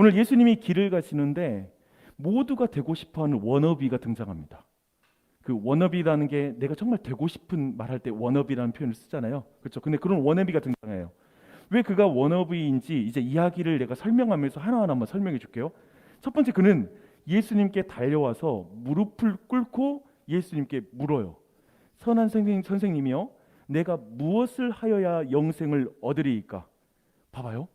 오늘 예수님이 길을 가시는데 모두가 되고 싶어하는 워너비가 등장합니다. 그 워너비라는 게 내가 정말 되고 싶은 말할 때 워너비라는 표현을 쓰잖아요. 그렇죠? 근데 그런 워너비가 등장해요. 왜 그가 워너비인지 이제 이야기를 내가 설명하면서 하나하나 한번 설명해 줄게요. 첫 번째, 그는 예수님께 달려와서 무릎을 꿇고 예수님께 물어요. 선한 선생님이요, 내가 무엇을 하여야 영생을 얻으리이까? 봐봐요.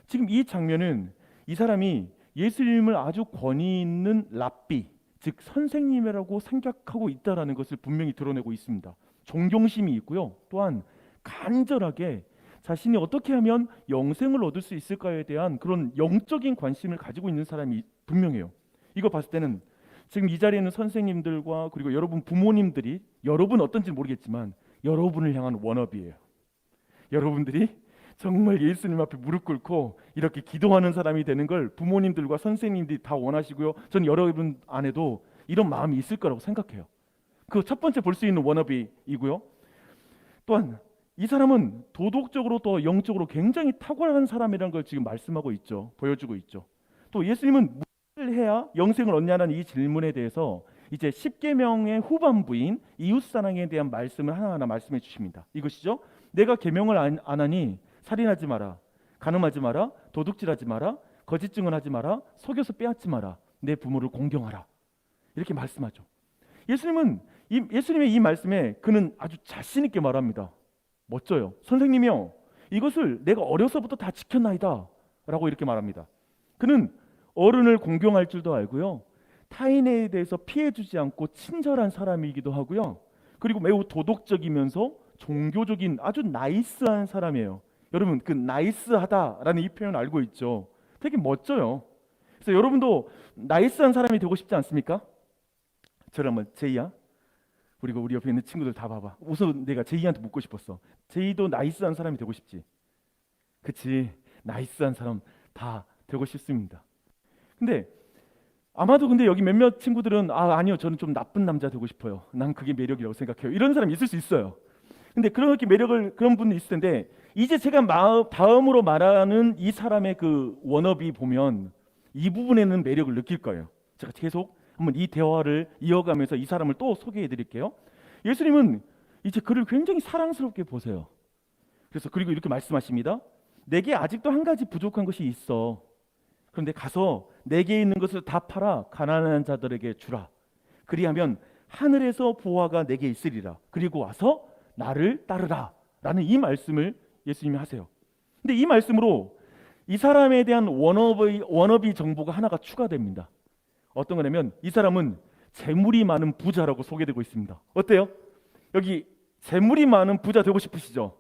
지금 이 장면은 이 사람이 예수님을 아주 권위 있는 랍비, 즉 선생님이라고 생각하고 있다라는 것을 분명히 드러내고 있습니다. 존경심이 있고요. 또한 간절하게 자신이 어떻게 하면 영생을 얻을 수 있을까에 대한 그런 영적인 관심을 가지고 있는 사람이 분명해요. 이거 봤을 때는 지금 이 자리에 있는 선생님들과 그리고 여러분 부모님들이, 여러분 어떤지 모르겠지만 여러분을 향한 워너비예요. 여러분들이 정말 예수님 앞에 무릎 꿇고 이렇게 기도하는 사람이 되는 걸 부모님들과 선생님들이 다 원하시고요. 전 여러분 안에도 이런 마음이 있을 거라고 생각해요. 그 첫 번째 볼 수 있는 워너비이고요. 또한 이 사람은 도덕적으로 또 영적으로 굉장히 탁월한 사람이라는 걸 지금 말씀하고 있죠. 보여주고 있죠. 또 예수님은 무엇을 해야 영생을 얻냐는 이 질문에 대해서 이제 십계명의 후반부인 이웃사랑에 대한 말씀을 하나하나 말씀해 주십니다. 이것이죠. 내가 계명을 안 하니 살인하지 마라, 간음하지 마라, 도둑질하지 마라, 거짓 증언하지 마라, 속여서 빼앗지 마라, 내 부모를 공경하라. 이렇게 말씀하죠. 예수님의 이 말씀에 그는 아주 자신 있게 말합니다. 멋져요. 선생님이요, 이것을 내가 어려서부터 다 지켰나이다 라고 이렇게 말합니다. 그는 어른을 공경할 줄도 알고요, 타인에 대해서 피해주지 않고 친절한 사람이기도 하고요, 그리고 매우 도덕적이면서 종교적인 아주 나이스한 사람이에요. 여러분, 그 나이스하다라는 이 표현 알고 있죠? 되게 멋져요. 그래서 여러분도 나이스한 사람이 되고 싶지 않습니까? 저를 한번, 제이야, 그리고 우리 옆에 있는 친구들 다 봐봐. 우선 내가 제이한테 묻고 싶었어. 제이도 나이스한 사람이 되고 싶지? 그치, 나이스한 사람 다 되고 싶습니다. 근데 아마도 근데 여기 몇몇 친구들은 아니요, 저는 좀 나쁜 남자 되고 싶어요. 난 그게 매력이라고 생각해요. 이런 사람이 있을 수 있어요. 근데 그렇게 매력을, 그런 분이 있을 텐데, 이제 제가 다음으로 말하는 이 사람의 그 워너비 보면 이 부분에는 매력을 느낄 거예요. 제가 계속 한번 이 대화를 이어가면서 이 사람을 또 소개해 드릴게요. 예수님은 이제 그를 굉장히 사랑스럽게 보세요. 그래서 그리고 이렇게 말씀하십니다. 내게 아직도 한 가지 부족한 것이 있어. 그런데 가서 내게 있는 것을 다 팔아 가난한 자들에게 주라. 그리하면 하늘에서 보화가 내게 있으리라. 그리고 와서 나를 따르라 라는 이 말씀을 예수님이 하세요. 근데 이 말씀으로 이 사람에 대한 워너비 정보가 하나가 추가됩니다. 어떤 거냐면 이 사람은 재물이 많은 부자라고 소개되고 있습니다. 어때요? 여기 재물이 많은 부자 되고 싶으시죠?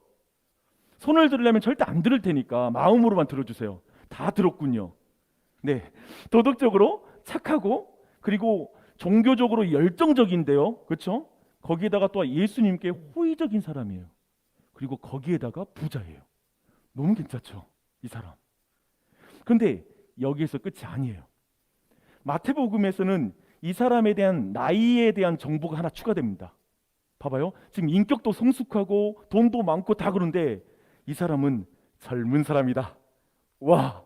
손을 들으려면 절대 안 들을 테니까 마음으로만 들어주세요. 다 들었군요. 네, 도덕적으로 착하고 그리고 종교적으로 열정적인데요, 그렇죠? 거기에다가 또 예수님께 호의적인 사람이에요. 그리고 거기에다가 부자예요. 너무 괜찮죠, 이 사람. 그런데 여기에서 끝이 아니에요. 마태복음에서는 이 사람에 대한 나이에 대한 정보가 하나 추가됩니다. 봐봐요. 지금 인격도 성숙하고 돈도 많고 다 그런데 이 사람은 젊은 사람이다. 와,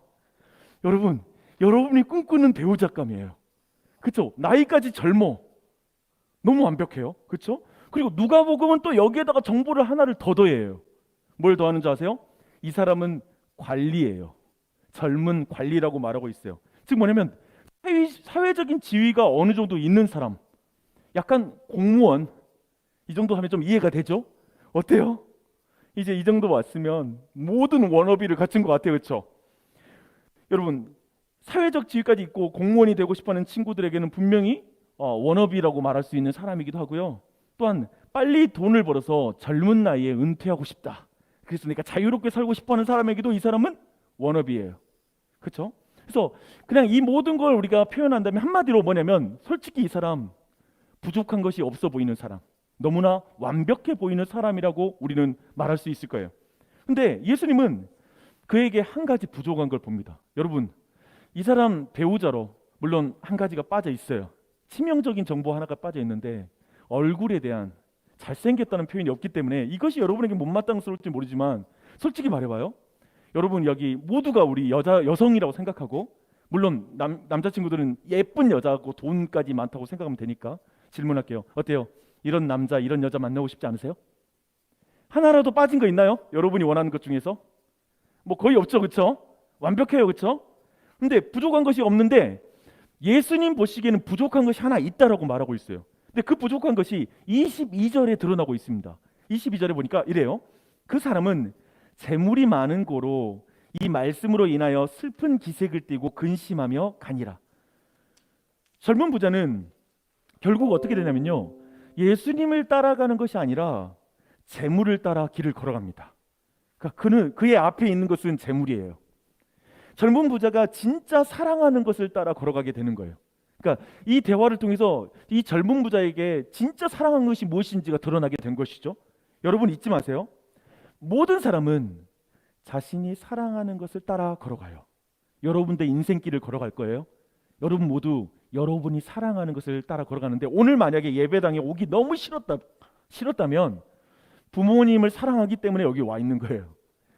여러분이 꿈꾸는 배우자감이에요. 그렇죠? 나이까지 젊어. 너무 완벽해요. 그렇죠? 그리고 누가복음은 또 여기에다가 정보를 하나를 더 더해요. 뭘 더하는 줄 아세요? 이 사람은 관리예요. 젊은 관리라고 말하고 있어요. 즉 뭐냐면 사회적인 지위가 어느 정도 있는 사람, 약간 공무원, 이 정도 하면 좀 이해가 되죠? 어때요? 이제 이 정도 왔으면 모든 워너비를 갖춘 것 같아요. 그렇죠? 여러분, 사회적 지위까지 있고 공무원이 되고 싶어하는 친구들에게는 분명히 워너비라고 말할 수 있는 사람이기도 하고요. 또한 빨리 돈을 벌어서 젊은 나이에 은퇴하고 싶다, 그래서 내가 자유롭게 살고 싶어하는 사람에게도 이 사람은 워너비예요. 그렇죠? 그래서 그냥 이 모든 걸 우리가 표현한다면 한마디로 뭐냐면 솔직히 이 사람 부족한 것이 없어 보이는 사람, 너무나 완벽해 보이는 사람이라고 우리는 말할 수 있을 거예요. 근데 예수님은 그에게 한 가지 부족한 걸 봅니다. 여러분, 이 사람 배우자로 물론 한 가지가 빠져 있어요. 치명적인 정보 하나가 빠져 있는데 얼굴에 대한 잘생겼다는 표현이 없기 때문에 이것이 여러분에게 못마땅스러울지 모르지만 솔직히 말해봐요. 여러분 여기 모두가 우리 여성이라고 생각하고 물론 남자친구들은 예쁜 여자고 돈까지 많다고 생각하면 되니까 질문할게요. 어때요? 이런 남자, 이런 여자 만나고 싶지 않으세요? 하나라도 빠진 거 있나요? 여러분이 원하는 것 중에서? 뭐 거의 없죠, 그렇죠? 완벽해요, 그렇죠? 근데 부족한 것이 없는데 예수님 보시기에는 부족한 것이 하나 있다라고 말하고 있어요. 근데 그 부족한 것이 22절에 드러나고 있습니다. 22절에 보니까 이래요. 그 사람은 재물이 많은 고로 이 말씀으로 인하여 슬픈 기색을 띠고 근심하며 가니라. 젊은 부자는 결국 어떻게 되냐면요, 예수님을 따라가는 것이 아니라 재물을 따라 길을 걸어갑니다. 그러니까 그의 앞에 있는 것은 재물이에요. 젊은 부자가 진짜 사랑하는 것을 따라 걸어가게 되는 거예요. 그러니까 이 대화를 통해서 이 젊은 부자에게 진짜 사랑하는 것이 무엇인지가 드러나게 된 것이죠. 여러분 잊지 마세요. 모든 사람은 자신이 사랑하는 것을 따라 걸어가요. 여러분들 인생길을 걸어갈 거예요. 여러분 모두 여러분이 사랑하는 것을 따라 걸어가는데, 오늘 만약에 예배당에 오기 너무 싫었다면 부모님을 사랑하기 때문에 여기 와 있는 거예요.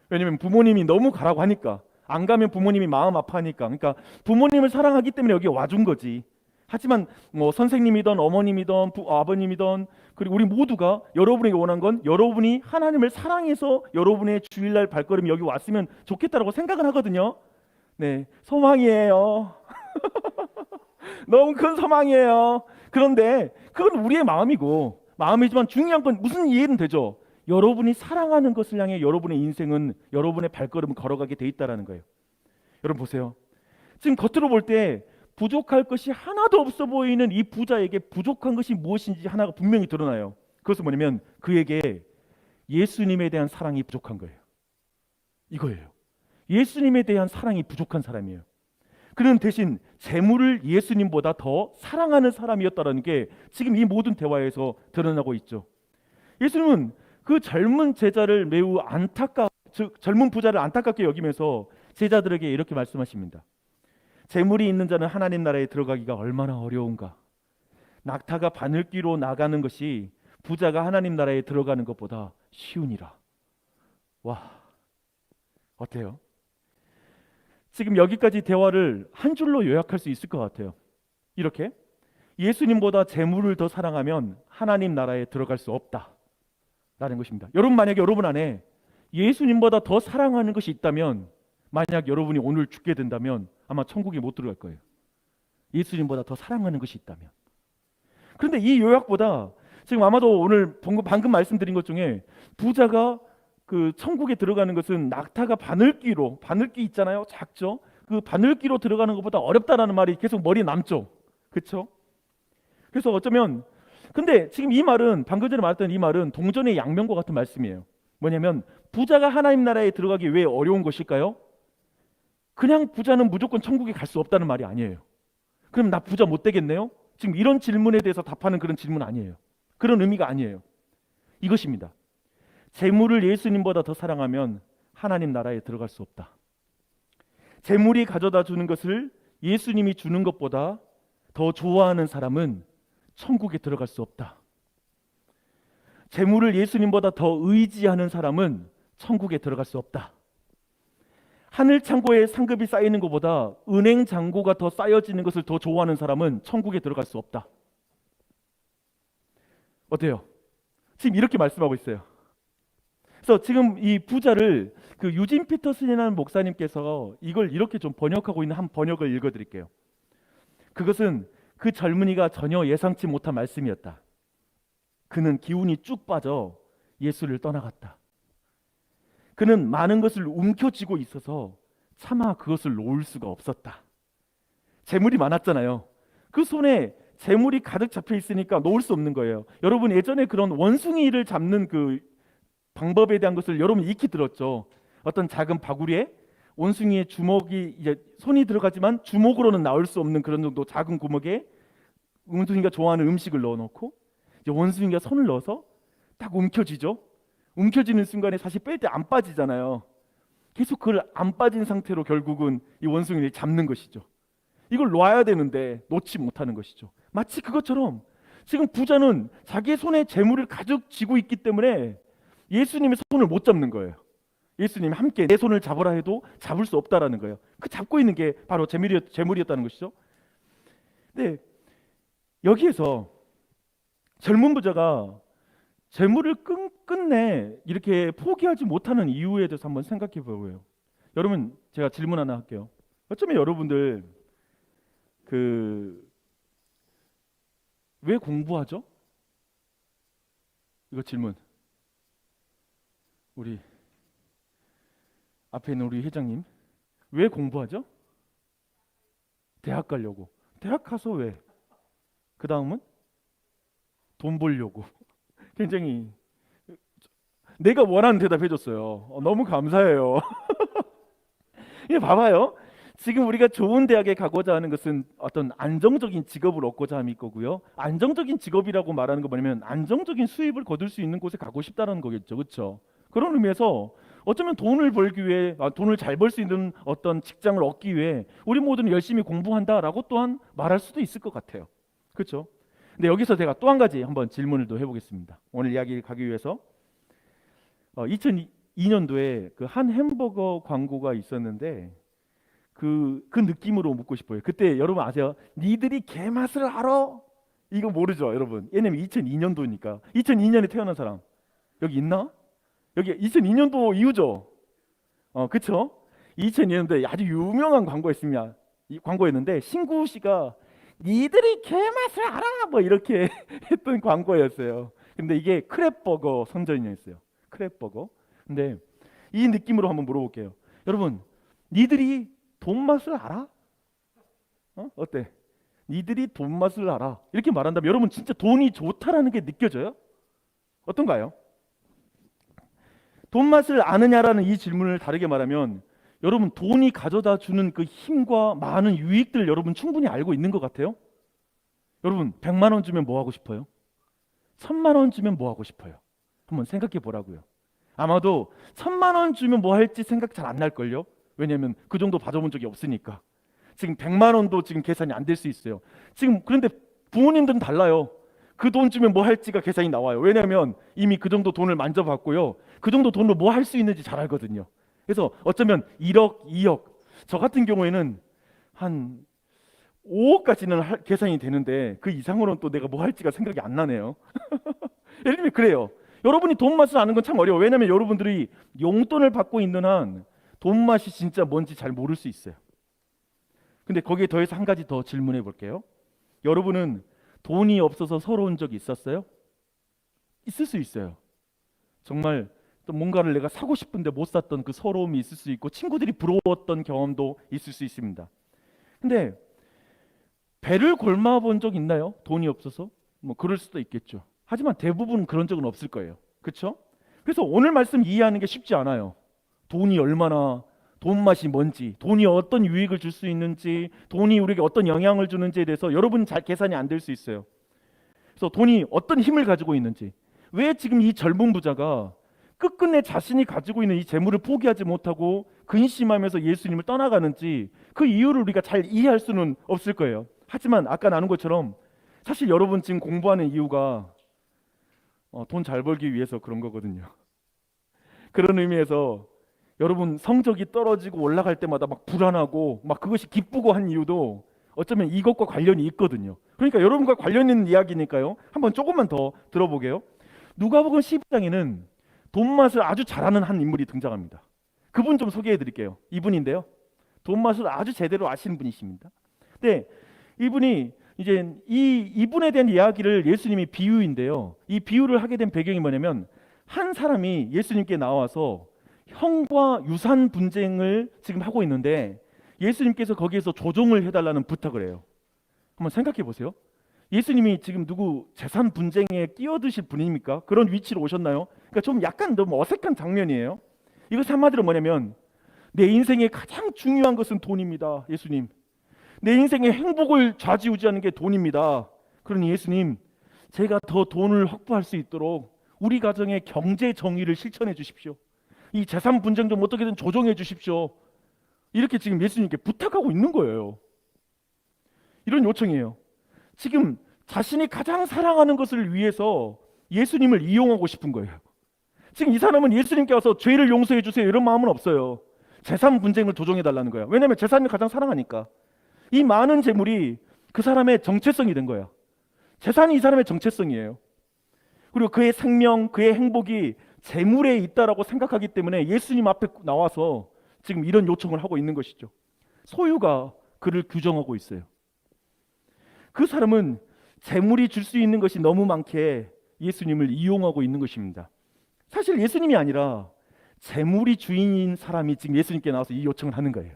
왜냐하면 부모님이 너무 가라고 하니까, 안 가면 부모님이 마음 아파하니까. 그러니까 부모님을 사랑하기 때문에 여기 와준 거지. 하지만 뭐 선생님이든 어머님이든 아버님이든, 그리고 우리 모두가 여러분에게 원한 건 여러분이 하나님을 사랑해서 여러분의 주일날 발걸음이 여기 왔으면 좋겠다라고 생각을 하거든요. 네, 소망이에요. 너무 큰 소망이에요. 그런데 그건 우리의 마음이지만 중요한 건 무슨 이해는 되죠? 여러분이 사랑하는 것을 향해 여러분의 인생은, 여러분의 발걸음을 걸어가게 돼 있다라는 거예요. 여러분 보세요. 지금 겉으로 볼 때 부족할 것이 하나도 없어 보이는 이 부자에게 부족한 것이 무엇인지 하나가 분명히 드러나요. 그것은 뭐냐면 그에게 예수님에 대한 사랑이 부족한 거예요. 이거예요. 예수님에 대한 사랑이 부족한 사람이에요. 그는 대신 재물을 예수님보다 더 사랑하는 사람이었다는 게 지금 이 모든 대화에서 드러나고 있죠. 예수님은 그 젊은 제자를 매우 젊은 부자를 안타깝게 여기면서 제자들에게 이렇게 말씀하십니다. 재물이 있는 자는 하나님 나라에 들어가기가 얼마나 어려운가. 낙타가 바늘귀로 나가는 것이 부자가 하나님 나라에 들어가는 것보다 쉬우니라. 와, 어때요? 지금 여기까지 대화를 한 줄로 요약할 수 있을 것 같아요. 이렇게 예수님보다 재물을 더 사랑하면 하나님 나라에 들어갈 수 없다라는 것입니다. 여러분 만약에 여러분 안에 예수님보다 더 사랑하는 것이 있다면, 만약 여러분이 오늘 죽게 된다면 아마 천국에 못 들어갈 거예요. 예수님보다 더 사랑하는 것이 있다면. 그런데 이 요약보다 지금 아마도 오늘 방금 말씀드린 것 중에 부자가 그 천국에 들어가는 것은 낙타가 바늘귀 있잖아요. 작죠. 그 바늘귀로 들어가는 것보다 어렵다라는 말이 계속 머리에 남죠. 그렇죠? 그래서 어쩌면, 근데 지금 이 말은, 방금 전에 말했던 이 말은 동전의 양면과 같은 말씀이에요. 뭐냐면 부자가 하나님 나라에 들어가기 왜 어려운 것일까요? 그냥 부자는 무조건 천국에 갈 수 없다는 말이 아니에요. 그럼 나 부자 못 되겠네요? 지금 이런 질문에 대해서 답하는 그런 질문 아니에요. 그런 의미가 아니에요. 이것입니다. 재물을 예수님보다 더 사랑하면 하나님 나라에 들어갈 수 없다. 재물이 가져다 주는 것을 예수님이 주는 것보다 더 좋아하는 사람은 천국에 들어갈 수 없다. 재물을 예수님보다 더 의지하는 사람은 천국에 들어갈 수 없다. 하늘 창고에 상급이 쌓이는 것보다 은행 잔고가 더 쌓여지는 것을 더 좋아하는 사람은 천국에 들어갈 수 없다. 어때요? 지금 이렇게 말씀하고 있어요. 그래서 지금 이 부자를 그 유진 피터슨이라는 목사님께서 이걸 이렇게 좀 번역하고 있는 한 번역을 읽어드릴게요. 그것은 그 젊은이가 전혀 예상치 못한 말씀이었다. 그는 기운이 쭉 빠져 예수를 떠나갔다. 그는 많은 것을 움켜쥐고 있어서 차마 그것을 놓을 수가 없었다. 재물이 많았잖아요. 그 손에 재물이 가득 잡혀 있으니까 놓을 수 없는 거예요. 여러분 예전에 그런 원숭이를 잡는 그 방법에 대한 것을 여러분 익히 들었죠. 어떤 작은 바구리에 원숭이의 주먹이, 이제 손이 들어가지만 주먹으로는 나올 수 없는 그런 정도 작은 구멍에 원숭이가 좋아하는 음식을 넣어놓고 이제 원숭이가 손을 넣어서 딱 움켜쥐죠. 움켜쥐는 순간에 사실 뺄 때 안 빠지잖아요. 계속 그걸 안 빠진 상태로 결국은 이 원숭이를 잡는 것이죠. 이걸 놔야 되는데 놓지 못하는 것이죠. 마치 그것처럼 지금 부자는 자기의 손에 재물을 가득 쥐고 있기 때문에 예수님의 손을 못 잡는 거예요. 예수님 함께 내 손을 잡으라 해도 잡을 수 없다라는 거예요. 그 잡고 있는 게 바로 재물이었다는 것이죠. 근데 여기에서 젊은 부자가 재물을 끝내 이렇게 포기하지 못하는 이유에 대해서 한번 생각해 보고요. 여러분, 제가 질문 하나 할게요. 어쩌면 여러분들 왜 공부하죠? 이거 질문. 우리 앞에 있는 우리 회장님, 왜 공부하죠? 대학 가려고. 대학 가서 왜? 그 다음은 돈 벌려고. 굉장히 내가 원하는 대답 해줬어요. 너무 감사해요. 예, 봐봐요. 지금 우리가 좋은 대학에 가고자 하는 것은 어떤 안정적인 직업을 얻고자 함일 거고요. 안정적인 직업이라고 말하는 거 뭐냐면 안정적인 수입을 거둘 수 있는 곳에 가고 싶다는 거겠죠, 그렇죠? 그런 의미에서 어쩌면 돈을 벌기 위해, 돈을 잘 벌 수 있는 어떤 직장을 얻기 위해 우리 모두는 열심히 공부한다라고 또한 말할 수도 있을 것 같아요, 그렇죠? 근데 여기서 제가 또 한 가지 한번 질문을 또 해보겠습니다. 오늘 이야기를 가기 위해서 2002년도에 그 한 햄버거 광고가 있었는데 그 느낌으로 묻고 싶어요. 그때 여러분 아세요? 니들이 개맛을 알아? 이거 모르죠, 여러분? 왜냐면 2002년도니까. 2002년에 태어난 사람 여기 있나? 여기 2002년도 이후죠. 그쵸? 2002년도에 아주 유명한 광고였습니다. 이 광고였는데 신구 씨가 니들이 개맛을 알아? 뭐 이렇게 했던 광고였어요. 근데 이게 크랩버거 선전이었어요. 크랩버거. 근데 이 느낌으로 한번 물어볼게요. 여러분, 니들이 돈 맛을 알아? 어때? 니들이 돈 맛을 알아? 이렇게 말한다면 여러분 진짜 돈이 좋다라는 게 느껴져요? 어떤가요? 돈 맛을 아느냐라는 이 질문을 다르게 말하면 여러분 돈이 가져다 주는 그 힘과 많은 유익들 여러분 충분히 알고 있는 것 같아요? 여러분 100만 원 주면 뭐 하고 싶어요? 1000만 원 주면 뭐 하고 싶어요? 한번 생각해 보라고요. 아마도 1000만 원 주면 뭐 할지 생각 잘 안 날걸요? 왜냐하면 그 정도 받아본 적이 없으니까. 지금 100만 원도 지금 계산이 안 될 수 있어요. 지금 그런데 부모님들은 달라요. 그 돈 주면 뭐 할지가 계산이 나와요. 왜냐하면 이미 그 정도 돈을 만져봤고요. 그 정도 돈으로 뭐 할 수 있는지 잘 알거든요. 그래서 어쩌면 1억, 2억, 저 같은 경우에는 한 5억까지는 계산이 되는데 그 이상으로는 또 내가 뭐 할지가 생각이 안 나네요. 예를 들면 그래요. 여러분이 돈 맛을 아는 건 참 어려워요. 왜냐하면 여러분들이 용돈을 받고 있는 한 돈 맛이 진짜 뭔지 잘 모를 수 있어요. 근데 거기에 더해서 한 가지 더 질문해 볼게요. 여러분은 돈이 없어서 서러운 적이 있었어요? 있을 수 있어요. 정말 또 뭔가를 내가 사고 싶은데 못 샀던 그 서러움이 있을 수 있고 친구들이 부러웠던 경험도 있을 수 있습니다. 근데 배를 골마 본 적 있나요? 돈이 없어서? 뭐 그럴 수도 있겠죠. 하지만 대부분 그런 적은 없을 거예요. 그렇죠? 그래서 오늘 말씀 이해하는 게 쉽지 않아요. 돈이 얼마나, 돈 맛이 뭔지, 돈이 어떤 유익을 줄 수 있는지, 돈이 우리에게 어떤 영향을 주는지에 대해서 여러분 잘 계산이 안 될 수 있어요. 그래서 돈이 어떤 힘을 가지고 있는지, 왜 지금 이 젊은 부자가 끝끝내 자신이 가지고 있는 이 재물을 포기하지 못하고 근심하면서 예수님을 떠나가는지 그 이유를 우리가 잘 이해할 수는 없을 거예요. 하지만 아까 나눈 것처럼 사실 여러분 지금 공부하는 이유가 돈 잘 벌기 위해서 그런 거거든요. 그런 의미에서 여러분 성적이 떨어지고 올라갈 때마다 막 불안하고 막 그것이 기쁘고 한 이유도 어쩌면 이것과 관련이 있거든요. 그러니까 여러분과 관련 있는 이야기니까요. 한번 조금만 더 들어보게요. 누가복음 12장에는 돈 맛을 아주 잘하는 한 인물이 등장합니다. 그분 좀 소개해 드릴게요. 이분인데요. 돈 맛을 아주 제대로 아시는 분이십니다. 근데 이분이 이제 이분에 대한 이야기를 예수님이 비유인데요. 이 비유를 하게 된 배경이 뭐냐면 한 사람이 예수님께 나와서 형과 유산 분쟁을 지금 하고 있는데 예수님께서 거기에서 조정을 해달라는 부탁을 해요. 한번 생각해 보세요. 예수님이 지금 누구 재산 분쟁에 끼어드실 분입니까? 그런 위치로 오셨나요? 그러니까 좀 약간 너무 어색한 장면이에요. 이것 한마디로 뭐냐면 내 인생의 가장 중요한 것은 돈입니다. 예수님. 내 인생의 행복을 좌지우지하는 게 돈입니다. 그러니 예수님, 제가 더 돈을 확보할 수 있도록 우리 가정의 경제 정의를 실천해 주십시오. 이 재산 분쟁 좀 어떻게든 조정해 주십시오. 이렇게 지금 예수님께 부탁하고 있는 거예요. 이런 요청이에요. 지금 자신이 가장 사랑하는 것을 위해서 예수님을 이용하고 싶은 거예요. 지금 이 사람은 예수님께 와서 죄를 용서해 주세요 이런 마음은 없어요. 재산 분쟁을 조정해 달라는 거야. 왜냐하면 재산을 가장 사랑하니까. 이 많은 재물이 그 사람의 정체성이 된 거야. 재산이 이 사람의 정체성이에요. 그리고 그의 생명, 그의 행복이 재물에 있다라고 생각하기 때문에 예수님 앞에 나와서 지금 이런 요청을 하고 있는 것이죠. 소유가 그를 규정하고 있어요. 그 사람은 재물이 줄 수 있는 것이 너무 많기에 예수님을 이용하고 있는 것입니다. 사실 예수님이 아니라 재물이 주인인 사람이 지금 예수님께 나와서 이 요청을 하는 거예요.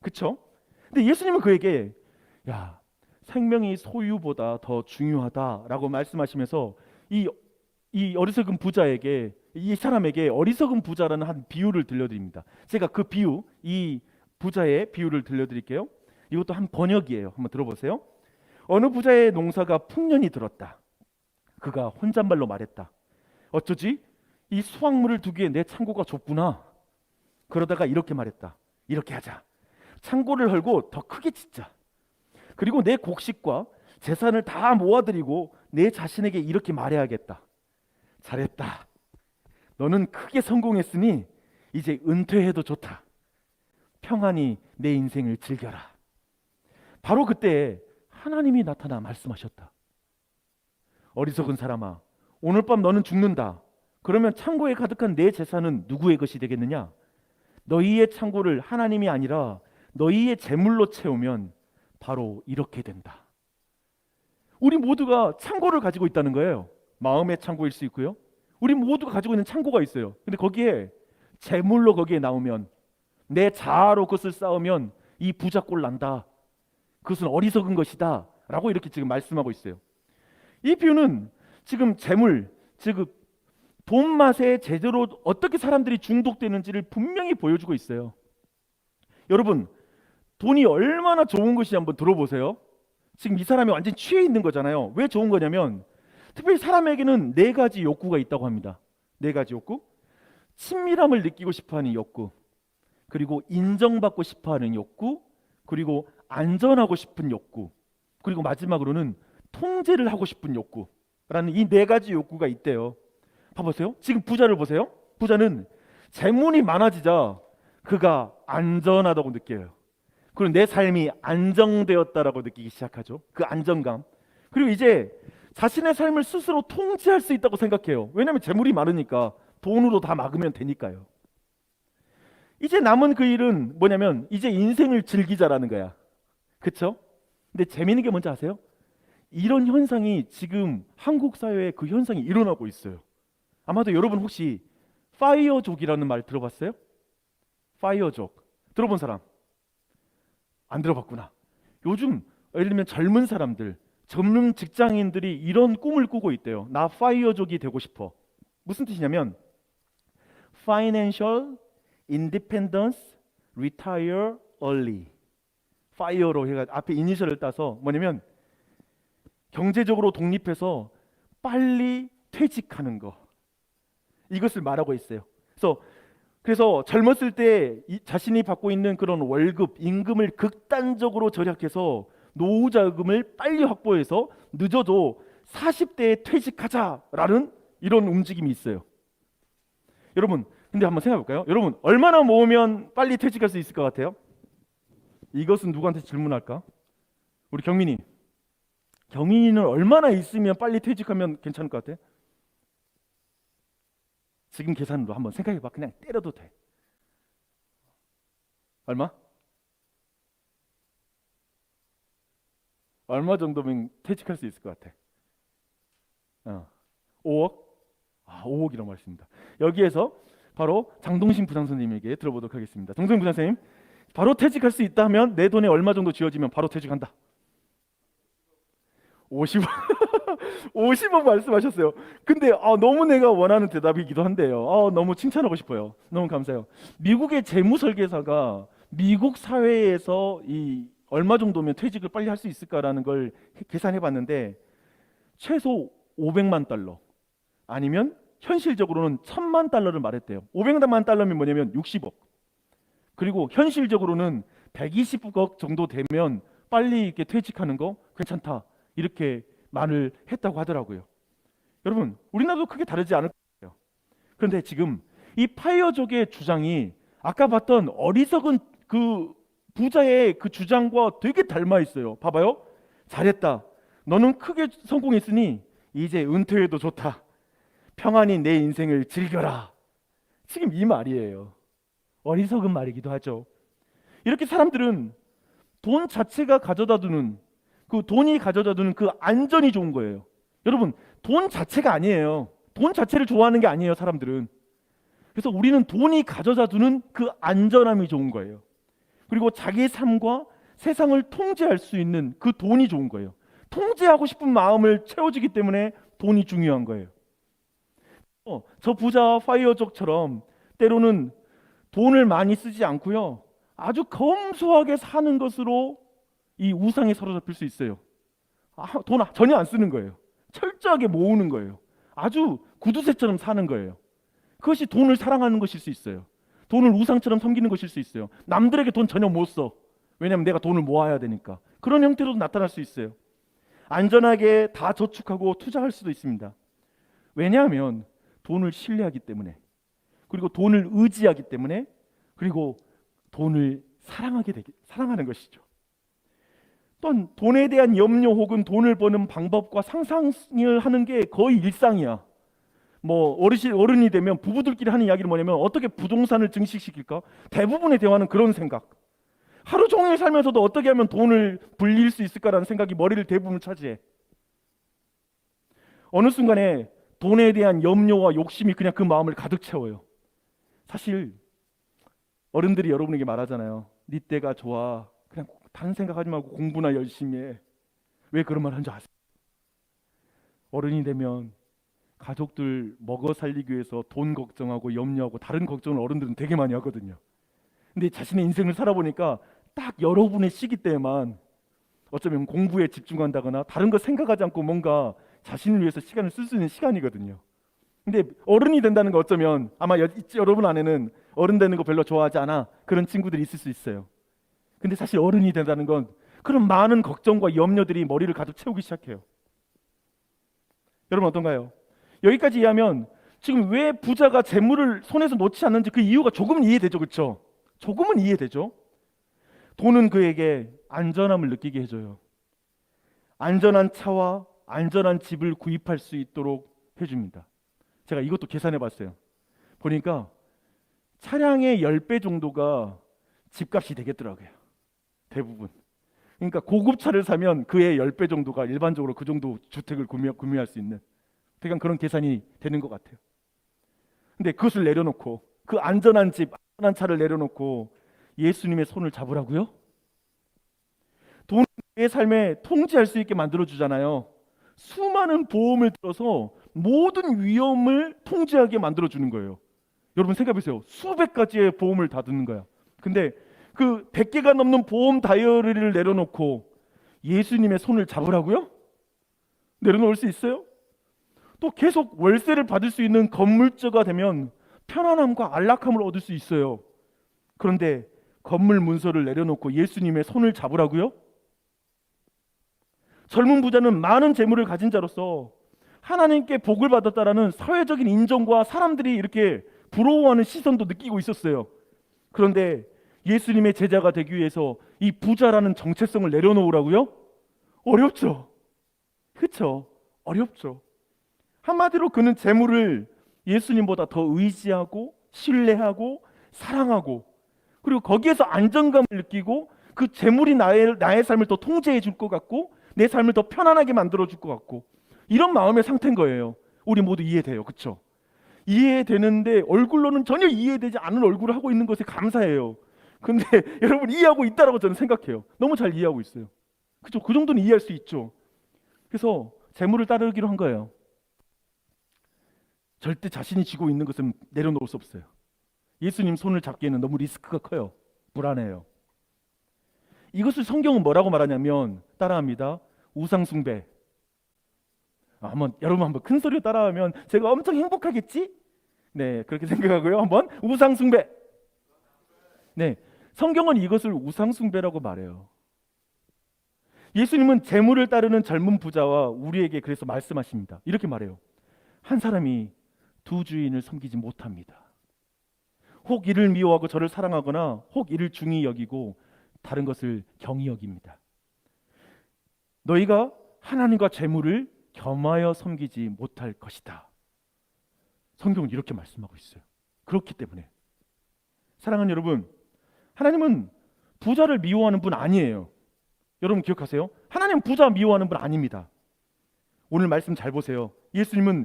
그렇죠? 근데 예수님은 그에게 야, 생명이 소유보다 더 중요하다라고 말씀하시면서 이 어리석은 부자에게 이 사람에게 어리석은 부자라는 한 비유를 들려드립니다. 제가 그 비유, 이 부자의 비유를 들려드릴게요. 이것도 한 번역이에요. 한번 들어보세요. 어느 부자의 농사가 풍년이 들었다. 그가 혼잣말로 말했다. 어쩌지? 이 수확물을 두기에 내 창고가 좁구나. 그러다가 이렇게 말했다. 이렇게 하자. 창고를 헐고 더 크게 짓자. 그리고 내 곡식과 재산을 다 모아들이고 내 자신에게 이렇게 말해야겠다. 잘했다. 너는 크게 성공했으니 이제 은퇴해도 좋다. 평안히 내 인생을 즐겨라. 바로 그때 하나님이 나타나 말씀하셨다. 어리석은 사람아, 오늘 밤 너는 죽는다. 그러면 창고에 가득한 내 재산은 누구의 것이 되겠느냐? 너희의 창고를 하나님이 아니라 너희의 재물로 채우면 바로 이렇게 된다. 우리 모두가 창고를 가지고 있다는 거예요. 마음의 창고일 수 있고요. 우리 모두가 가지고 있는 창고가 있어요. 근데 거기에 재물로 거기에 나오면 내 자아로 그것을 쌓으면 이 부자꼴 난다. 그것은 어리석은 것이다. 라고 이렇게 지금 말씀하고 있어요. 이 비유는 지금 재물, 즉 돈 맛에 제대로 어떻게 사람들이 중독되는지를 분명히 보여주고 있어요. 여러분, 돈이 얼마나 좋은 것인지 한번 들어보세요. 지금 이 사람이 완전히 취해 있는 거잖아요. 왜 좋은 거냐면 특별히 사람에게는 네 가지 욕구가 있다고 합니다. 네 가지 욕구. 친밀함을 느끼고 싶어하는 욕구, 그리고 인정받고 싶어하는 욕구, 그리고 안전하고 싶은 욕구, 그리고 마지막으로는 통제를 하고 싶은 욕구라는 이 네 가지 욕구가 있대요. 봐보세요. 지금 부자를 보세요. 부자는 재물이 많아지자 그가 안전하다고 느껴요. 그리고 내 삶이 안정되었다라고 느끼기 시작하죠. 그 안정감. 그리고 이제 자신의 삶을 스스로 통제할 수 있다고 생각해요. 왜냐하면 재물이 많으니까 돈으로 다 막으면 되니까요. 이제 남은 그 일은 뭐냐면 이제 인생을 즐기자라는 거야. 그렇죠? 근데 재미있는 게 뭔지 아세요? 이런 현상이 지금 한국 사회에 그 현상이 일어나고 있어요. 아마도 여러분 혹시 파이어족이라는 말 들어봤어요? 파이어족 들어본 사람? 안 들어봤구나. 요즘 예를 들면 젊은 사람들, 젊은 직장인들이 이런 꿈을 꾸고 있대요. 나 파이어족이 되고 싶어. 무슨 뜻이냐면 Financial Independence Retire Early. 파이어로 해가 앞에 이니셜을 따서 뭐냐면 경제적으로 독립해서 빨리 퇴직하는 거. 이것을 말하고 있어요. 그래서 젊었을 때 자신이 받고 있는 그런 월급, 임금을 극단적으로 절약해서 노후 자금을 빨리 확보해서 늦어도 40대에 퇴직하자라는 이런 움직임이 있어요. 여러분, 근데 한번 생각해 볼까요? 여러분, 얼마나 모으면 빨리 퇴직할 수 있을 것 같아요? 이것은 누구한테 질문할까? 우리 경민이. 경민이는 얼마나 있으면 빨리 퇴직하면 괜찮을 것 같아? 지금 계산으로 한번 생각해봐. 그냥 때려도 돼. 얼마? 얼마 정도면 퇴직할 수 있을 것 같아? 5억? 5억이라고 말씀입니다. 여기에서 바로 장동신 부장 선생님에게 들어보도록 하겠습니다. 장동신 부장 선생님, 바로 퇴직할 수 있다면 내 돈에 얼마 정도 쥐어지면 바로 퇴직한다? 50억. 50억 말씀하셨어요. 근데 너무 내가 원하는 대답이기도 한데요. 너무 칭찬하고 싶어요. 너무 감사해요. 미국의 재무설계사가 미국 사회에서 이 얼마 정도면 퇴직을 빨리 할 수 있을까라는 걸 계산해 봤는데 최소 500만 달러 아니면 현실적으로는 1000만 달러를 말했대요. 500만 달러면 뭐냐면 60억. 그리고 현실적으로는 120억 정도 되면 빨리 이렇게 퇴직하는 거 괜찮다. 이렇게 말을 했다고 하더라고요. 여러분, 우리나라도 크게 다르지 않을 거예요. 그런데 지금 이 파이어족의 주장이 아까 봤던 어리석은 그 부자의 그 주장과 되게 닮아 있어요. 봐봐요. 잘했다. 너는 크게 성공했으니 이제 은퇴해도 좋다. 평안히 내 인생을 즐겨라. 지금 이 말이에요. 어리석은 말이기도 하죠. 이렇게 사람들은 돈 자체가 가져다 두는 그 돈이 가져다 두는 그 안전이 좋은 거예요. 여러분, 돈 자체가 아니에요. 돈 자체를 좋아하는 게 아니에요, 사람들은. 그래서 우리는 돈이 가져다 두는 그 안전함이 좋은 거예요. 그리고 자기의 삶과 세상을 통제할 수 있는 그 돈이 좋은 거예요. 통제하고 싶은 마음을 채워주기 때문에 돈이 중요한 거예요. 저 부자 파이어족처럼 때로는 돈을 많이 쓰지 않고요, 아주 검소하게 사는 것으로 이 우상에 사로잡힐 수 있어요. 돈 전혀 안 쓰는 거예요. 철저하게 모으는 거예요. 아주 구두쇠처럼 사는 거예요. 그것이 돈을 사랑하는 것일 수 있어요. 돈을 우상처럼 섬기는 것일 수 있어요. 남들에게 돈 전혀 못 써. 왜냐하면 내가 돈을 모아야 되니까. 그런 형태로도 나타날 수 있어요. 안전하게 다 저축하고 투자할 수도 있습니다. 왜냐하면 돈을 신뢰하기 때문에, 그리고 돈을 의지하기 때문에, 그리고 돈을 사랑하는 것이죠. 또한 돈에 대한 염려 혹은 돈을 버는 방법과 상상을 하는 게 거의 일상이야. 뭐 어른이 되면 부부들끼리 하는 이야기는 뭐냐면 어떻게 부동산을 증식시킬까? 대부분의 대화는 그런 생각. 하루 종일 살면서도 어떻게 하면 돈을 불릴 수 있을까라는 생각이 머리를 대부분 차지해. 어느 순간에 돈에 대한 염려와 욕심이 그냥 그 마음을 가득 채워요. 사실 어른들이 여러분에게 말하잖아요. 네 때가 좋아. 그냥 다른 생각하지 말고 공부나 열심히 해. 왜 그런 말 한 줄 아세요? 어른이 되면 가족들 먹어 살리기 위해서 돈 걱정하고 염려하고 다른 걱정을 어른들은 되게 많이 하거든요. 근데 자신의 인생을 살아보니까 딱 여러분의 시기 때만 어쩌면 공부에 집중한다거나 다른 거 생각하지 않고 뭔가 자신을 위해서 시간을 쓸 수 있는 시간이거든요. 근데 어른이 된다는 거 어쩌면 아마 여러분 안에는 어른 되는 거 별로 좋아하지 않아 그런 친구들이 있을 수 있어요. 근데 사실 어른이 된다는 건 그런 많은 걱정과 염려들이 머리를 가득 채우기 시작해요. 여러분 어떤가요? 여기까지 이해하면 지금 왜 부자가 재물을 손에서 놓지 않는지 그 이유가 조금은 이해되죠, 그렇죠? 조금은 이해되죠. 돈은 그에게 안전함을 느끼게 해줘요. 안전한 차와 안전한 집을 구입할 수 있도록 해줍니다. 제가 이것도 계산해 봤어요. 보니까 차량의 10배 정도가 집값이 되겠더라고요. 대부분. 그러니까 고급 차를 사면 그의 10배 정도가 일반적으로 그 정도 주택을 구매할 수 있는 그러니까 그런 계산이 되는 것 같아요. 근데 그것을 내려놓고 그 안전한 집, 안전한 차를 내려놓고 예수님의 손을 잡으라고요? 돈은 내 삶에 통제할 수 있게 만들어주잖아요. 수많은 보험을 들어서 모든 위험을 통제하게 만들어주는 거예요. 여러분 생각해보세요. 수백 가지의 보험을 다 듣는 거야. 근데 그 100개가 넘는 보험 다이어리를 내려놓고 예수님의 손을 잡으라고요? 내려놓을 수 있어요? 또 계속 월세를 받을 수 있는 건물주가 되면 편안함과 안락함을 얻을 수 있어요. 그런데 건물 문서를 내려놓고 예수님의 손을 잡으라고요? 젊은 부자는 많은 재물을 가진 자로서 하나님께 복을 받았다라는 사회적인 인정과 사람들이 이렇게 부러워하는 시선도 느끼고 있었어요. 그런데 예수님의 제자가 되기 위해서 이 부자라는 정체성을 내려놓으라고요? 어렵죠. 그렇죠? 어렵죠. 한마디로 그는 재물을 예수님보다 더 의지하고 신뢰하고 사랑하고 그리고 거기에서 안정감을 느끼고 그 재물이 나의 삶을 더 통제해 줄 것 같고 내 삶을 더 편안하게 만들어 줄 것 같고 이런 마음의 상태인 거예요. 우리 모두 이해돼요. 그렇죠? 이해되는데 얼굴로는 전혀 이해되지 않은 얼굴을 하고 있는 것에 감사해요. 근데 여러분 이해하고 있다라고 저는 생각해요. 너무 잘 이해하고 있어요. 그렇죠? 그 정도는 이해할 수 있죠. 그래서 재물을 따르기로 한 거예요. 절대 자신이 쥐고 있는 것은 내려놓을 수 없어요. 예수님 손을 잡기에는 너무 리스크가 커요. 불안해요. 이것을 성경은 뭐라고 말하냐면 따라합니다. 우상숭배. 여러분 한번 큰 소리로 따라하면 제가 엄청 행복하겠지? 네, 그렇게 생각하고요. 한번 우상숭배. 네, 성경은 이것을 우상숭배라고 말해요. 예수님은 재물을 따르는 젊은 부자와 우리에게 그래서 말씀하십니다. 이렇게 말해요. 한 사람이 두 주인을 섬기지 못합니다. 혹 이를 미워하고 저를 사랑하거나 혹 이를 중히 여기고 다른 것을 경히 여깁니다. 너희가 하나님과 재물을 겸하여 섬기지 못할 것이다. 성경은 이렇게 말씀하고 있어요. 그렇기 때문에 사랑하는 여러분, 하나님은 부자를 미워하는 분 아니에요. 여러분 기억하세요? 하나님은 부자 미워하는 분 아닙니다. 오늘 말씀 잘 보세요. 예수님은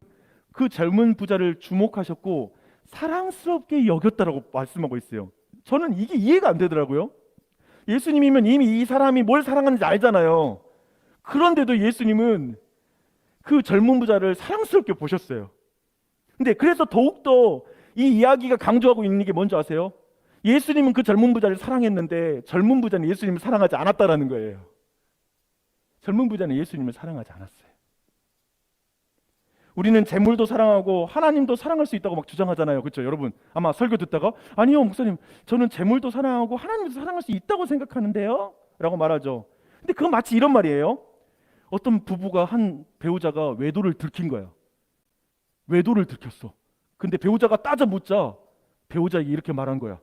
그 젊은 부자를 주목하셨고 사랑스럽게 여겼다라고 말씀하고 있어요. 저는 이게 이해가 안 되더라고요. 예수님이면 이미 이 사람이 뭘 사랑하는지 알잖아요. 그런데도 예수님은 그 젊은 부자를 사랑스럽게 보셨어요. 근데 그래서 더욱더 이 이야기가 강조하고 있는 게 뭔지 아세요? 예수님은 그 젊은 부자를 사랑했는데 젊은 부자는 예수님을 사랑하지 않았다라는 거예요. 젊은 부자는 예수님을 사랑하지 않았어요. 우리는 재물도 사랑하고 하나님도 사랑할 수 있다고 막 주장하잖아요. 그렇죠? 여러분 아마 설교 듣다가 아니요 목사님 저는 재물도 사랑하고 하나님도 사랑할 수 있다고 생각하는데요 라고 말하죠. 근데 그건 마치 이런 말이에요. 어떤 부부가 한 배우자가 외도를 들킨 거야. 외도를 들켰어. 근데 배우자가 따져 묻자 배우자에게 이렇게 말한 거야.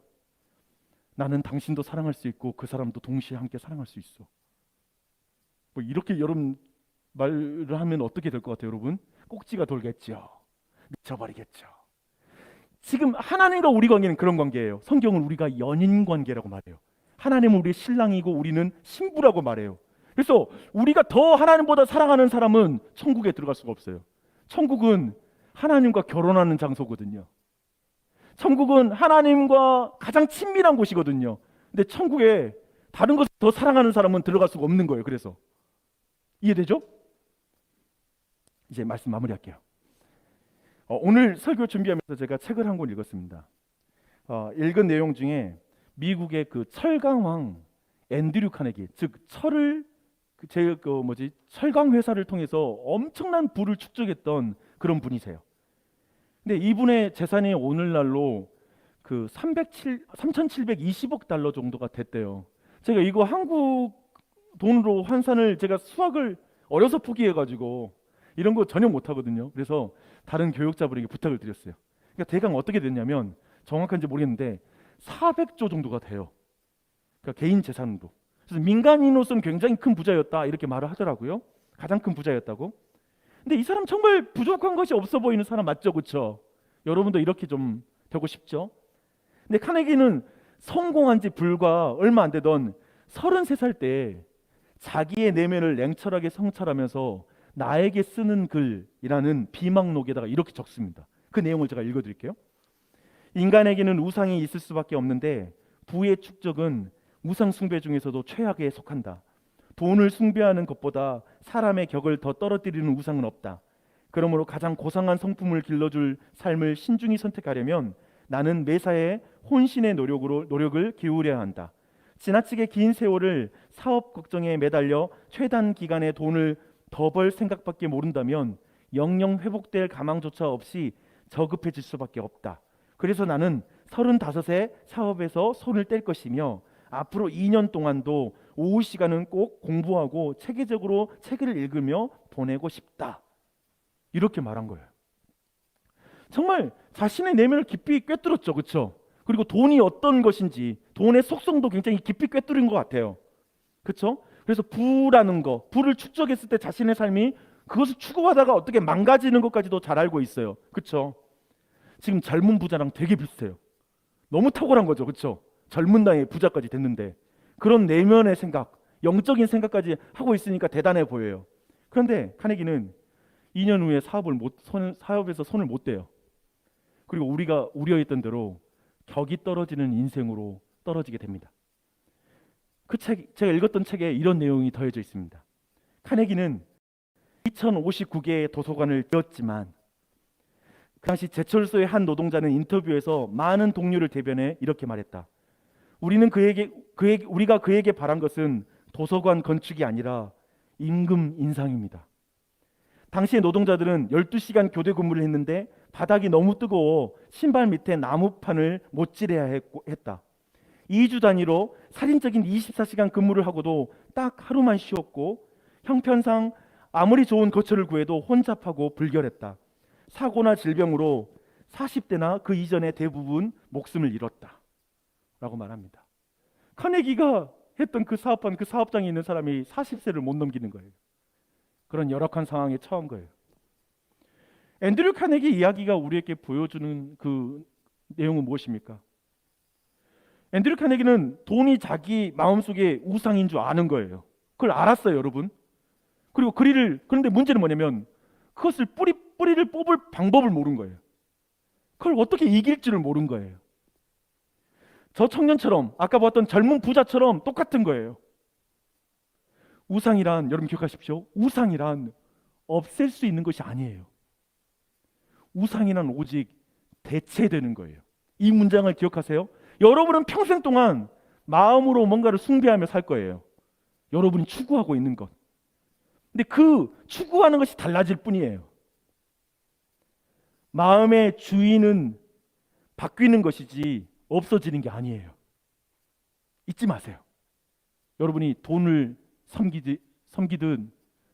나는 당신도 사랑할 수 있고 그 사람도 동시에 함께 사랑할 수 있어. 뭐 이렇게 여러분 말을 하면 어떻게 될 것 같아요, 여러분? 꼭지가 돌겠죠. 미쳐버리겠죠. 지금 하나님과 우리 관계는 그런 관계예요. 성경은 우리가 연인 관계라고 말해요. 하나님은 우리의 신랑이고 우리는 신부라고 말해요. 그래서 우리가 더 하나님보다 사랑하는 사람은 천국에 들어갈 수가 없어요. 천국은 하나님과 결혼하는 장소거든요. 천국은 하나님과 가장 친밀한 곳이거든요. 근데 천국에 다른 것을 더 사랑하는 사람은 들어갈 수가 없는 거예요. 그래서 이해되죠? 이제 말씀 마무리할게요. 오늘 설교 준비하면서 제가 책을 한 권 읽었습니다. 읽은 내용 중에 미국의 그 철강왕 앤드류 카네기, 즉 철을 철강 회사를 통해서 엄청난 부를 축적했던 그런 분이세요. 근데 이분의 재산이 오늘날로 그 3,720억 달러 정도가 됐대요. 제가 이거 한국 돈으로 환산을 제가 수학을 어려서 포기해가지고 이런 거 전혀 못하거든요. 그래서 다른 교육자분에게 부탁을 드렸어요. 그러니까 대강 어떻게 됐냐면 정확한지 모르겠는데 400조 정도가 돼요. 그러니까 개인 재산으로. 그래서 민간인으로서는 굉장히 큰 부자였다 이렇게 말을 하더라고요. 가장 큰 부자였다고. 근데 이 사람 정말 부족한 것이 없어 보이는 사람 맞죠? 그렇죠? 여러분도 이렇게 좀 되고 싶죠? 근데 카네기는 성공한 지 불과 얼마 안 되던 33살 때 자기의 내면을 냉철하게 성찰하면서 나에게 쓰는 글이라는 비망록에다가 이렇게 적습니다. 그 내용을 제가 읽어드릴게요. 인간에게는 우상이 있을 수밖에 없는데 부의 축적은 우상 숭배 중에서도 최악에 속한다. 돈을 숭배하는 것보다 사람의 격을 더 떨어뜨리는 우상은 없다. 그러므로 가장 고상한 성품을 길러줄 삶을 신중히 선택하려면 나는 매사에 혼신의 노력을 기울여야 한다. 지나치게 긴 세월을 사업 걱정에 매달려 최단 기간에 돈을 더 벌 생각밖에 모른다면 영영 회복될 가망조차 없이 저급해질 수밖에 없다. 그래서 나는 35세 사업에서 손을 뗄 것이며 앞으로 2년 동안도 오후 시간은 꼭 공부하고 체계적으로 책을 읽으며 보내고 싶다. 이렇게 말한 거예요. 정말 자신의 내면을 깊이 꿰뚫었죠. 그렇죠? 그리고 돈이 어떤 것인지 돈의 속성도 굉장히 깊이 꿰뚫은 것 같아요. 그렇죠? 그래서 부라는 거, 부를 축적했을 때 자신의 삶이 그것을 추구하다가 어떻게 망가지는 것까지도 잘 알고 있어요. 그렇죠? 지금 젊은 부자랑 되게 비슷해요. 너무 탁월한 거죠. 그렇죠? 젊은 나이에 부자까지 됐는데 그런 내면의 생각, 영적인 생각까지 하고 있으니까 대단해 보여요. 그런데 카네기는 2년 후에 사업에서 손을 못 대요. 그리고 우리가 우려했던 대로 격이 떨어지는 인생으로 떨어지게 됩니다. 제가 읽었던 책에 이런 내용이 더해져 있습니다. 카네기는 2059개의 도서관을 지었지만 그 당시 제철소의 한 노동자는 인터뷰에서 많은 동료를 대변해 이렇게 말했다. 우리가 그에게 바란 것은 도서관 건축이 아니라 임금 인상입니다. 당시의 노동자들은 12시간 교대 근무를 했는데 바닥이 너무 뜨거워 신발 밑에 나무판을 못질해야 했다. 2주 단위로 살인적인 24시간 근무를 하고도 딱 하루만 쉬었고 형편상 아무리 좋은 거처를 구해도 혼잡하고 불결했다. 사고나 질병으로 40대나 그 이전에 대부분 목숨을 잃었다라고 말합니다. 카네기가 했던 그 사업한 그 사업장에 있는 사람이 40세를 못 넘기는 거예요. 그런 열악한 상황에 처한 거예요. 앤드류 카네기 이야기가 우리에게 보여주는 그 내용은 무엇입니까? 앤드류 카네기는 돈이 자기 마음속에 우상인 줄 아는 거예요. 그걸 알았어요, 여러분. 그리고 그런데 문제는 뭐냐면 그것을 뿌리를 뽑을 방법을 모른 거예요. 그걸 어떻게 이길지를 모른 거예요. 저 청년처럼 아까 봤던 젊은 부자처럼 똑같은 거예요. 우상이란, 여러분 기억하십시오. 우상이란 없앨 수 있는 것이 아니에요. 우상이란 오직 대체되는 거예요. 이 문장을 기억하세요. 여러분은 평생 동안 마음으로 뭔가를 숭배하며 살 거예요. 여러분이 추구하고 있는 것. 근데 그 추구하는 것이 달라질 뿐이에요. 마음의 주인은 바뀌는 것이지 없어지는 게 아니에요. 잊지 마세요. 여러분이 돈을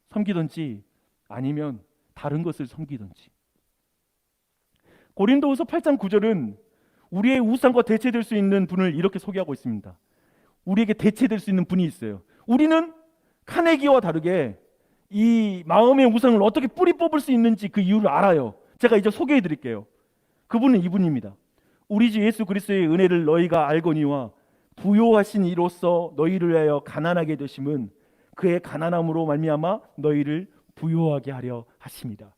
섬기든지 아니면 다른 것을 섬기든지. 고린도후서 8장 9절은 우리의 우상과 대체될 수 있는 분을 이렇게 소개하고 있습니다. 우리에게 대체될 수 있는 분이 있어요. 우리는 카네기와 다르게 이 마음의 우상을 어떻게 뿌리 뽑을 수 있는지 그 이유를 알아요. 제가 이제 소개해 드릴게요. 그분은 이분입니다. 우리 주 예수 그리스도의 은혜를 너희가 알거니와 부요하신 이로써 너희를 위하여 가난하게 되심은 그의 가난함으로 말미암아 너희를 부요하게 하려 하십니다.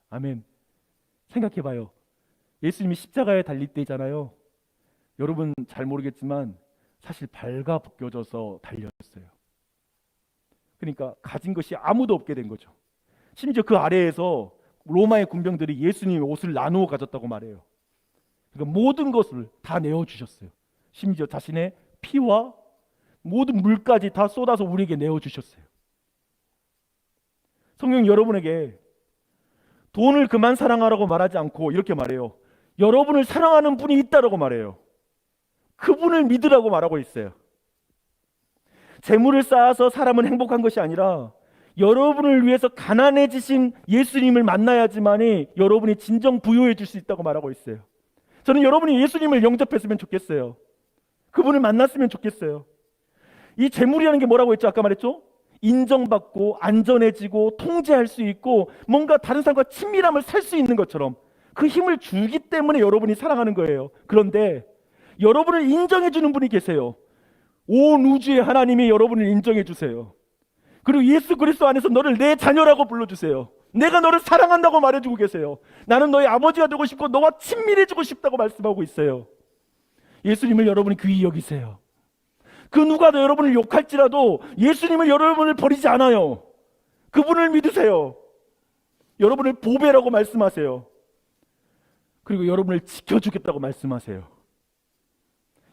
아멘. 생각해 봐요. 예수님이 십자가에 달릴 때잖아요. 여러분 잘 모르겠지만 사실 발가벗겨져서 달렸어요. 그러니까 가진 것이 아무도 없게 된 거죠. 심지어 그 아래에서 로마의 군병들이 예수님의 옷을 나누어 가졌다고 말해요. 그러니까 모든 것을 다 내어주셨어요. 심지어 자신의 피와 모든 물까지 다 쏟아서 우리에게 내어주셨어요. 성경 여러분에게 돈을 그만 사랑하라고 말하지 않고 이렇게 말해요. 여러분을 사랑하는 분이 있다라고 말해요. 그분을 믿으라고 말하고 있어요. 재물을 쌓아서 사람은 행복한 것이 아니라 여러분을 위해서 가난해지신 예수님을 만나야지만이 여러분이 진정 부유해질 수 있다고 말하고 있어요. 저는 여러분이 예수님을 영접했으면 좋겠어요. 그분을 만났으면 좋겠어요. 이 재물이라는 게 뭐라고 했죠? 아까 말했죠? 인정받고 안전해지고 통제할 수 있고 뭔가 다른 사람과 친밀함을 살 수 있는 것처럼 그 힘을 주기 때문에 여러분이 사랑하는 거예요. 그런데 여러분을 인정해주는 분이 계세요. 온 우주의 하나님이 여러분을 인정해 주세요. 그리고 예수 그리스도 안에서 너를 내 자녀라고 불러주세요. 내가 너를 사랑한다고 말해주고 계세요. 나는 너의 아버지가 되고 싶고 너와 친밀해지고 싶다고 말씀하고 있어요. 예수님을 여러분이 귀히 여기세요. 그 누가 더 여러분을 욕할지라도 예수님은 여러분을 버리지 않아요. 그분을 믿으세요. 여러분을 보배라고 말씀하세요. 그리고 여러분을 지켜주겠다고 말씀하세요.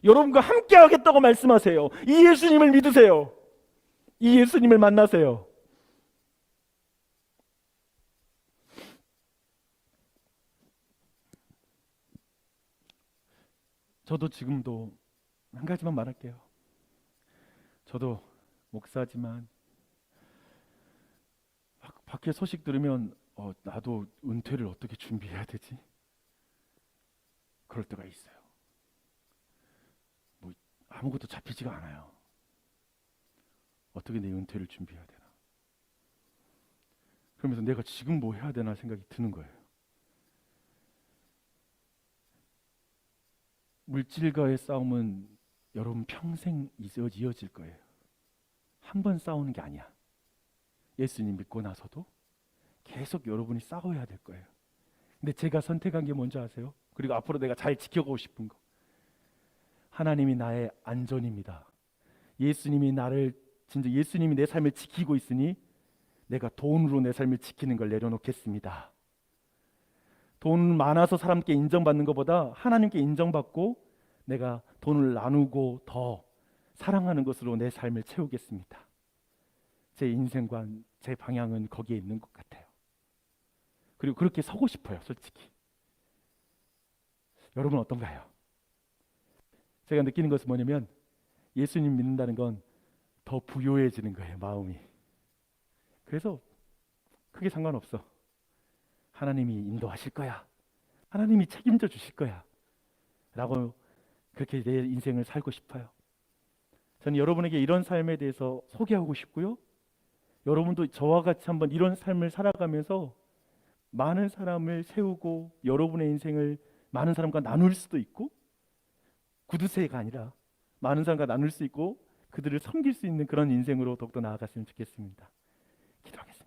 여러분과 함께 하겠다고 말씀하세요. 이 예수님을 믿으세요. 이 예수님을 만나세요. 저도 지금도 한 가지만 말할게요. 저도 목사지만 밖에 소식 들으면 나도 은퇴를 어떻게 준비해야 되지? 그럴 때가 있어요. 뭐 아무것도 잡히지가 않아요. 어떻게 내 은퇴를 준비해야 되나? 그러면서 내가 지금 뭐 해야 되나 생각이 드는 거예요. 물질과의 싸움은 여러분 평생 이어질 거예요. 한 번 싸우는 게 아니야. 예수님 믿고 나서도 계속 여러분이 싸워야 될 거예요. 근데 제가 선택한 게 뭔지 아세요? 그리고 앞으로 내가 잘 지켜가고 싶은 거. 하나님이 나의 안전입니다. 예수님이 내 삶을 지키고 있으니 내가 돈으로 내 삶을 지키는 걸 내려놓겠습니다. 돈 많아서 사람께 인정받는 것보다 하나님께 인정받고 내가 돈을 나누고 더 사랑하는 것으로 내 삶을 채우겠습니다. 제 인생관, 제 방향은 거기에 있는 것 같아요. 그리고 그렇게 서고 싶어요, 솔직히. 여러분 어떤가요? 제가 느끼는 것은 뭐냐면 예수님 믿는다는 건 더 부요해지는 거예요, 마음이. 그래서 크게 상관없어. 하나님이 인도하실 거야. 하나님이 책임져 주실 거야 라고 그렇게 내 인생을 살고 싶어요. 저는 여러분에게 이런 삶에 대해서 소개하고 싶고요. 여러분도 저와 같이 한번 이런 삶을 살아가면서 많은 사람을 세우고 여러분의 인생을 많은 사람과 나눌 수도 있고, 구두쇠가 아니라 많은 사람과 나눌 수 있고 그들을 섬길 수 있는 그런 인생으로 더욱더 나아갔으면 좋겠습니다. 기도하겠습니다.